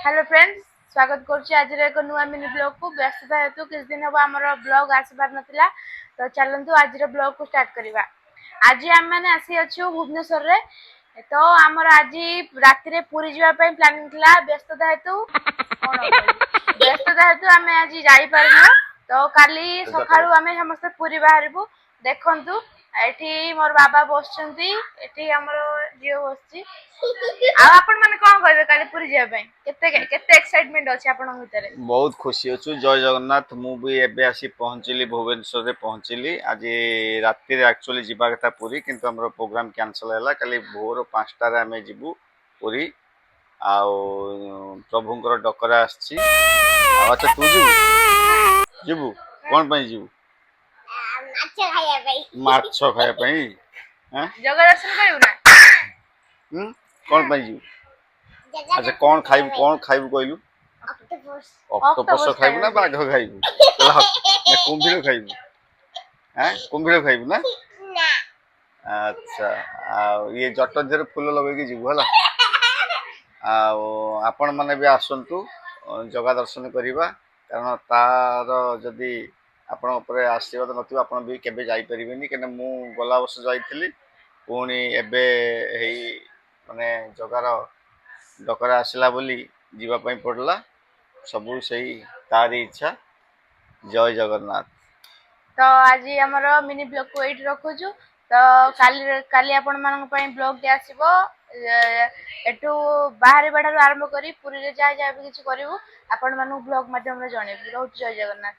Hello friends, स्वागत करुच्ची आज एक नुआ मिनी ब्लॉग को। व्यस्तता हेतु किछ दिन हम आमर ब्लॉग आसपार नथिला, तो चलतु आज ब्लॉग को स्टार्ट करवा। आज आम मैंने आसी अच्छु भुवनेश्वर रे, तो आमर आज राति रे पूरी जीवा पई प्लानिंग थिला। व्यस्तता हेतु आम आज जाई पारनु, तो काली सकाळु आम समस्त पूरी बाहरबु। देखंतु एठी मोर बाबा बसचंती, एठी हमर जियो बसची। आ आपण माने कोन कहबे काली पूरी जिया पई केते एक्साइटमेंट अछि आपण भितरे? बहुत खुशी अच्छु। जय जगन्नाथ। मु भी एबे आसी पहुंचली, भुवनेश्वर रे पहुंचली। आज राति रे एक्चुअली जिबा कथा पूरी, किंतु हमरो प्रोग्राम कैंसिल हैला। काली भोर 5टा रे हमें जिबु पूरी। आ प्रभुंकर डकरा आछि। अच्छा तू जिबु कोन पई जिबु? माछ खाया पई। हैं जगह दर्शन करिउ ना? कोन पई जिबु? अच्छा कोन खाइबु कहलु? ऑक्टोपस खाइबु ना बाघ खाइबु? ना कुंभीर खाइबु? हैं कुंभीर खाइबु ना? अच्छा ये जटधर फूल लगे जीवु हला। आपण माने भी आसंतु जगह दर्शन करिबा, कारण तार जदि आपण ऊपर आशीर्वाद नथिबा आपण भी केबे जाई परिबेनी। केने मु गला वर्ष जाईथिली, पुणी एबे हेई माने जगार डकरा आसला बोली जीवा पई पड़ला। सबू सही तारी इच्छा। जय जगन्नाथ। तो आज हमर मिनी ब्लॉग को एट रखुछु। तो काली आपण मानक पई ब्लॉग दे आसीबो। एटू बाहर बाठार आरंभ करी पुरी रे जा जा भी किछ करिवो, आपण मानक ब्लॉग माध्यम रे जणेबो। बहुत जय जगन्नाथ।